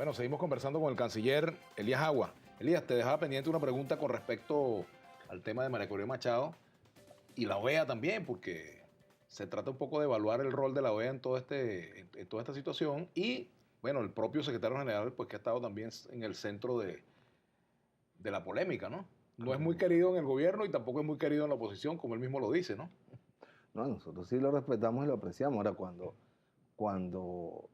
Bueno, seguimos conversando con el canciller Elías Agua. Elías, te dejaba pendiente una pregunta con respecto al tema de María Corina Machado y la OEA también, porque se trata un poco de evaluar el rol de la OEA en en toda esta situación y, bueno, el propio secretario general, pues que ha estado también en el centro de la polémica, ¿no? No es muy querido en el gobierno y tampoco es muy querido en la oposición, como él mismo lo dice, ¿no? No, nosotros sí lo respetamos y lo apreciamos. Ahora, cuando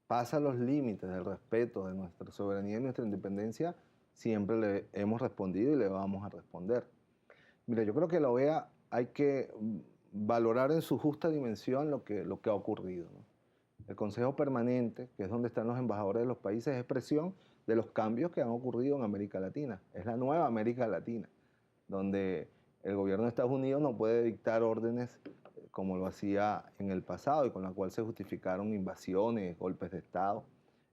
pasa los límites del respeto de nuestra soberanía y nuestra independencia, siempre le hemos respondido y le vamos a responder. Mira, yo creo que la OEA hay que valorar en su justa dimensión lo que ha ocurrido, ¿no? El Consejo Permanente, que es donde están los embajadores de los países, es expresión de los cambios que han ocurrido en América Latina. Es la nueva América Latina, donde el gobierno de Estados Unidos no puede dictar órdenes como lo hacía en el pasado y con la cual se justificaron invasiones, golpes de Estado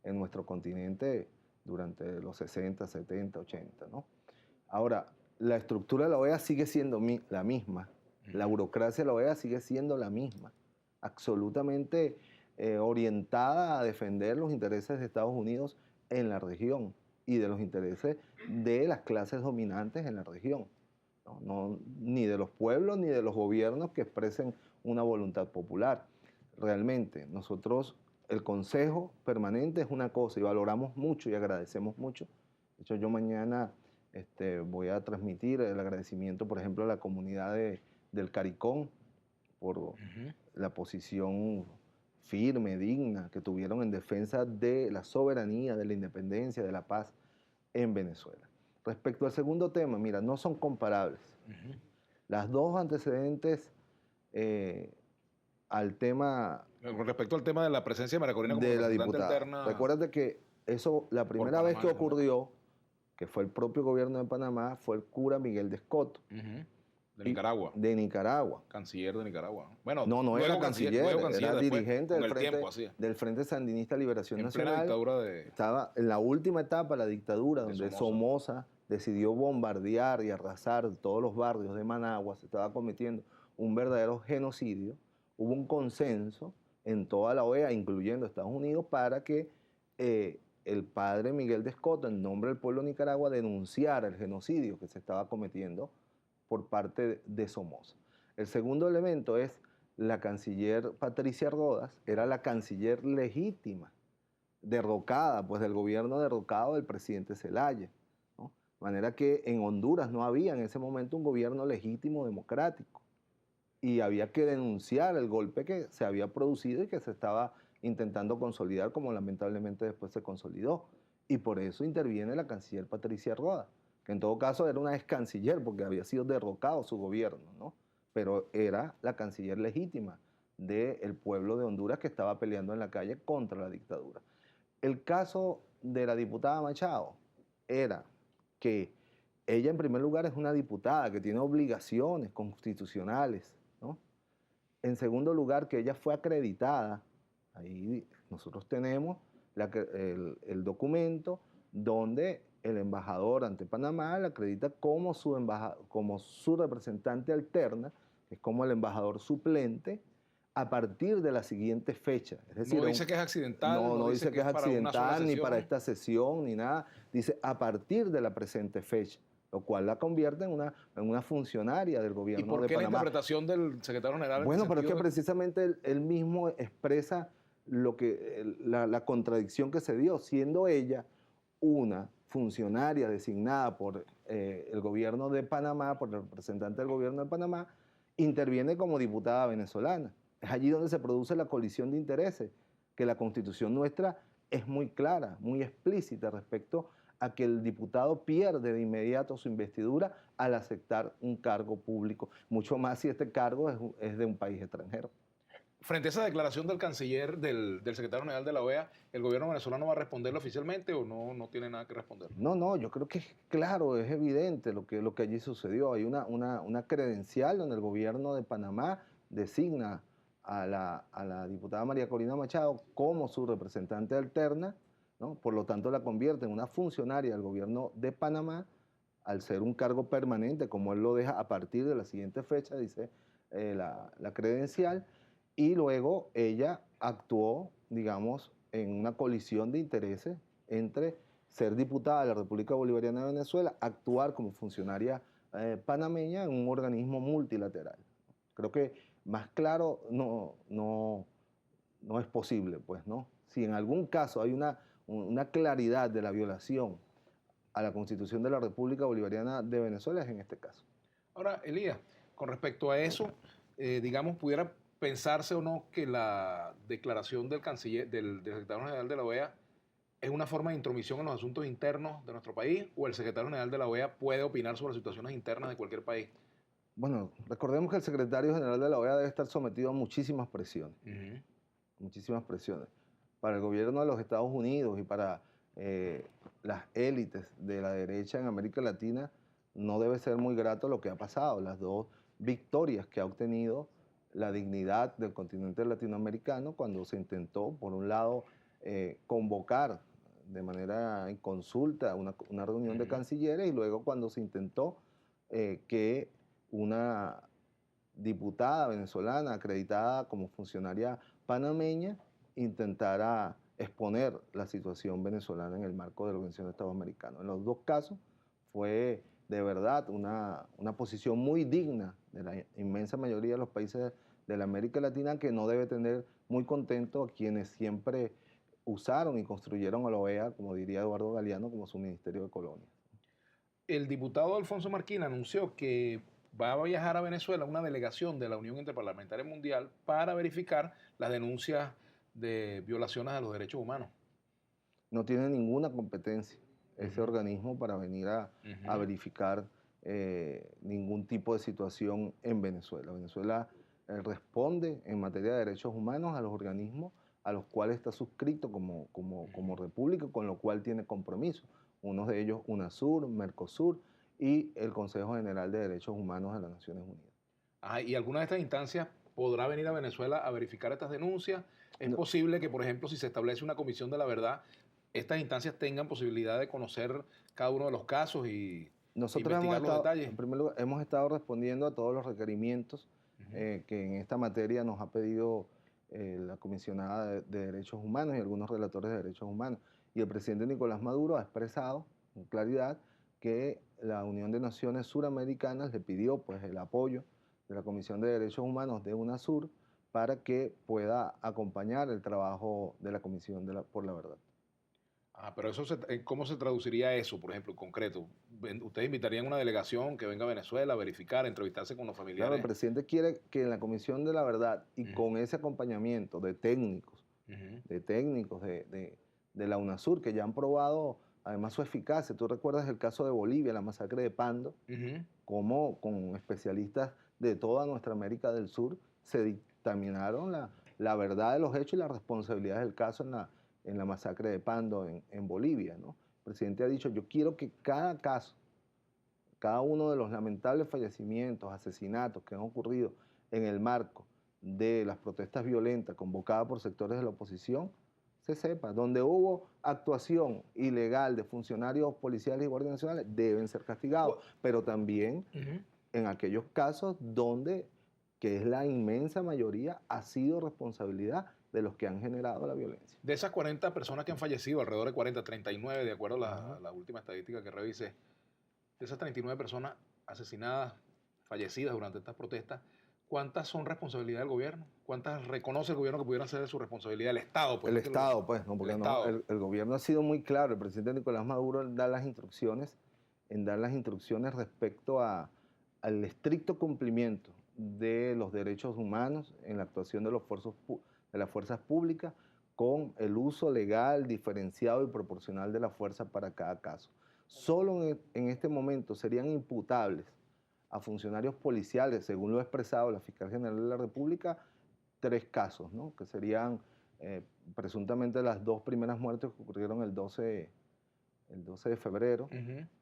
en nuestro continente durante los 60, 70, 80, ¿no? Ahora, la estructura de la OEA sigue siendo la misma, la burocracia de la OEA sigue siendo la misma, absolutamente orientada a defender los intereses de Estados Unidos en la región y de los intereses de las clases dominantes en la región. Ni de los pueblos ni de los gobiernos que expresen una voluntad popular. Realmente, nosotros, el Consejo Permanente es una cosa y valoramos mucho y agradecemos mucho. De hecho, yo mañana voy a transmitir el agradecimiento, por ejemplo, a la comunidad del CARICOM por la posición firme, digna que tuvieron en defensa de la soberanía, de la independencia, de la paz en Venezuela. Respecto al segundo tema, mira, no son comparables. Las dos antecedentes al tema Con respecto al tema de la presencia de María Corina como de la representante diputada. alterna. Recuérdate que eso, la primera vez que ocurrió, que fue el propio gobierno de Panamá, fue el cura Miguel de Escoto. De Nicaragua. De Nicaragua. Canciller de Nicaragua. Bueno, no era canciller, era dirigente del Frente Sandinista Liberación Nacional. Estaba en la última etapa de la dictadura, donde Somoza decidió bombardear y arrasar todos los barrios de Managua. Se estaba cometiendo un verdadero genocidio. Hubo un consenso en toda la OEA, incluyendo Estados Unidos, para que el padre Miguel de Escoto, en nombre del pueblo de Nicaragua, denunciara el genocidio que se estaba cometiendo por parte de Somoza. El segundo elemento es la canciller Patricia Rodas, era la canciller legítima, derrocada, pues del gobierno derrocado del presidente Zelaya, ¿no? De manera que en Honduras no había en ese momento un gobierno legítimo democrático y había que denunciar el golpe que se había producido y que se estaba intentando consolidar, como lamentablemente después se consolidó. Y por eso interviene la canciller Patricia Rodas, que en todo caso era una ex canciller porque había sido derrocado su gobierno, ¿no? Pero era la canciller legítima del pueblo de Honduras que estaba peleando en la calle contra la dictadura. El caso de la diputada Machado era que ella en primer lugar es una diputada que tiene obligaciones constitucionales, ¿no? En segundo lugar, que ella fue acreditada, ahí nosotros tenemos el documento donde el embajador ante Panamá la acredita como su representante alterna, que es como el embajador suplente, a partir de la siguiente fecha. Es decir, no dice que es accidental. No dice que es accidental, ni para esta sesión, ni nada. Dice a partir de la presente fecha, lo cual la convierte en una funcionaria del gobierno de Panamá. ¿Y por qué la interpretación del secretario general? Bueno, pero es que precisamente él mismo expresa la contradicción que se dio, siendo ella una funcionaria designada por el gobierno de Panamá, por el representante del gobierno de Panamá, interviene como diputada venezolana. Es allí donde se produce la colisión de intereses, que la Constitución nuestra es muy clara, muy explícita respecto a que el diputado pierde de inmediato su investidura al aceptar un cargo público, mucho más si este cargo es de un país extranjero. Frente a esa declaración del canciller, del secretario general de la OEA, ¿el gobierno venezolano va a responderle oficialmente o no tiene nada que responder? No, yo creo que es claro, es evidente lo que allí sucedió. Hay una credencial donde el gobierno de Panamá designa a la diputada María Corina Machado como su representante alterna, ¿no? Por lo tanto la convierte en una funcionaria del gobierno de Panamá, al ser un cargo permanente, como él lo deja a partir de la siguiente fecha, dice la credencial, y luego ella actuó, digamos, en una colisión de intereses entre ser diputada de la República Bolivariana de Venezuela, actuar como funcionaria panameña en un organismo multilateral. Creo que más claro no es posible, pues, ¿no? Si en algún caso hay una claridad de la violación a la Constitución de la República Bolivariana de Venezuela, es en este caso. Ahora, Elías, con respecto a eso, digamos, pudiera pensarse o no que la declaración del canciller, del secretario general de la OEA es una forma de intromisión en los asuntos internos de nuestro país, o el secretario general de la OEA puede opinar sobre situaciones internas de cualquier país. Bueno, recordemos que el secretario general de la OEA debe estar sometido a muchísimas presiones. Muchísimas presiones. Para el gobierno de los Estados Unidos y para las élites de la derecha en América Latina, no debe ser muy grato lo que ha pasado. Las dos victorias que ha obtenido la dignidad del continente latinoamericano cuando se intentó, por un lado, convocar de manera en consulta una reunión de cancilleres, y luego cuando se intentó que una diputada venezolana acreditada como funcionaria panameña intentara exponer la situación venezolana en el marco de la Organización de Estados Americanos. En los dos casos fue de verdad una posición muy digna de la inmensa mayoría de los países de la América Latina, que no debe tener muy contento a quienes siempre usaron y construyeron a la OEA, como diría Eduardo Galeano, como su Ministerio de Colonias. El diputado Alfonso Marquina anunció que va a viajar a Venezuela una delegación de la Unión Interparlamentaria Mundial para verificar las denuncias de violaciones a los derechos humanos. No tiene ninguna competencia ese organismo para venir a verificar ningún tipo de situación en Venezuela. Venezuela responde en materia de derechos humanos a los organismos a los cuales está suscrito como república, con lo cual tiene compromiso. Uno de ellos, UNASUR, Mercosur y el Consejo General de Derechos Humanos de las Naciones Unidas. ¿Y alguna de estas instancias podrá venir a Venezuela a verificar estas denuncias? ¿Es posible que, por ejemplo, si se establece una comisión de la verdad, estas instancias tengan posibilidad de conocer cada uno de los casos y investigar los detalles? En primer lugar, hemos estado respondiendo a todos los requerimientos que en esta materia nos ha pedido la comisionada de Derechos Humanos y algunos relatores de derechos humanos. Y el presidente Nicolás Maduro ha expresado con claridad que la Unión de Naciones Suramericanas le pidió pues, el apoyo de la Comisión de Derechos Humanos de UNASUR para que pueda acompañar el trabajo de la Comisión por la Verdad. Pero eso ¿cómo se traduciría eso, por ejemplo, en concreto? ¿Ustedes invitarían a una delegación que venga a Venezuela a verificar, a entrevistarse con los familiares? Claro, el presidente quiere que en la Comisión de la Verdad y con ese acompañamiento de técnicos, de la UNASUR, que ya han probado además su eficacia. Tú recuerdas el caso de Bolivia, la masacre de Pando, cómo con especialistas de toda nuestra América del Sur se dictaminaron la verdad de los hechos y la responsabilidad del caso en la masacre de Pando en Bolivia, ¿no? El presidente ha dicho, yo quiero que cada caso, cada uno de los lamentables fallecimientos, asesinatos que han ocurrido en el marco de las protestas violentas convocadas por sectores de la oposición, se sepa. Donde hubo actuación ilegal de funcionarios policiales y guardias nacionales, deben ser castigados, pero también en aquellos casos donde, que es la inmensa mayoría, ha sido responsabilidad de los que han generado la violencia. De esas 40 personas que han fallecido, alrededor de 40, 39, de acuerdo a la última estadística que revisé, de esas 39 personas asesinadas, fallecidas durante estas protestas, ¿cuántas son responsabilidad del gobierno? ¿Cuántas reconoce el gobierno que pudieran ser de su responsabilidad? El Estado, pues. El Estado, pues, no, porque el gobierno ha sido muy claro. El presidente Nicolás Maduro en dar las instrucciones respecto al estricto cumplimiento de los derechos humanos en la actuación de las fuerzas públicas, con el uso legal, diferenciado y proporcional de la fuerza para cada caso. Solo en este momento serían imputables a funcionarios policiales, según lo ha expresado la Fiscal General de la República, 3 casos, ¿no? Que serían presuntamente las 2 primeras muertes que ocurrieron el 12 de febrero,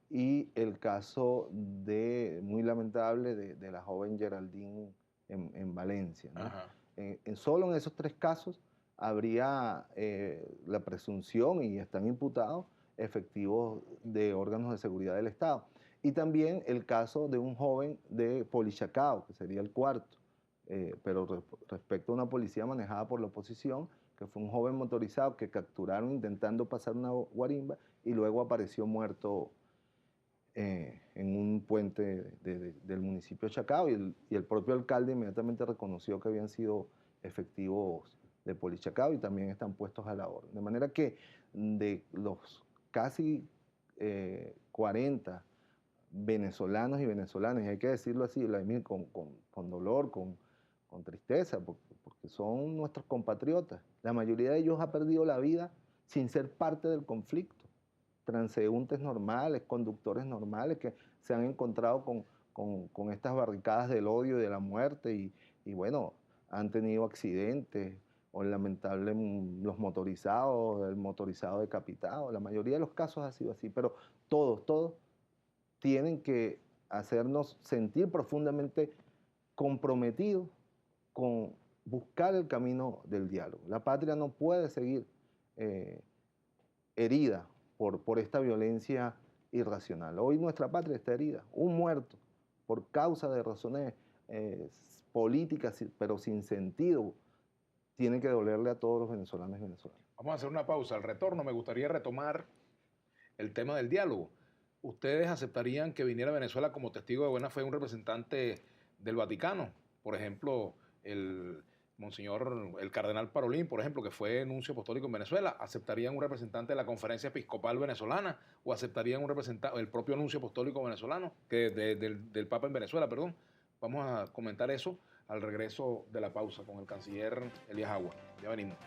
y el caso muy lamentable de la joven Geraldine en Valencia, ¿no? Solo en esos 3 casos habría la presunción, y están imputados, efectivos de órganos de seguridad del Estado. Y también el caso de un joven de Polichacao, que sería el 4º, pero respecto a una policía manejada por la oposición, que fue un joven motorizado que capturaron intentando pasar una guarimba y luego apareció muerto en un puente del municipio de Chacao, y el propio alcalde inmediatamente reconoció que habían sido efectivos de Polichacao y también están puestos a la orden. De manera que de los casi 40 venezolanos y venezolanas, y hay que decirlo así, Vladimir, con dolor, con tristeza, porque son nuestros compatriotas. La mayoría de ellos ha perdido la vida sin ser parte del conflicto. Transeúntes normales, conductores normales que se han encontrado con estas barricadas del odio y de la muerte y bueno, han tenido accidentes o lamentable los motorizados, el motorizado decapitado. La mayoría de los casos ha sido así, pero todos tienen que hacernos sentir profundamente comprometidos con buscar el camino del diálogo. La patria no puede seguir herida por esta violencia irracional. Hoy nuestra patria está herida. Un muerto por causa de razones políticas, pero sin sentido, tiene que dolerle a todos los venezolanos y venezolanas. Vamos a hacer una pausa. Al retorno me gustaría retomar el tema del diálogo. ¿Ustedes aceptarían que viniera a Venezuela como testigo de buena fe un representante del Vaticano? Por ejemplo, el cardenal Parolín, por ejemplo, que fue nuncio apostólico en Venezuela. ¿Aceptarían un representante de la Conferencia Episcopal Venezolana o aceptarían un representante, el propio nuncio apostólico venezolano, del Papa en Venezuela, perdón? Vamos a comentar eso al regreso de la pausa con el canciller Elías Agua. Ya venimos.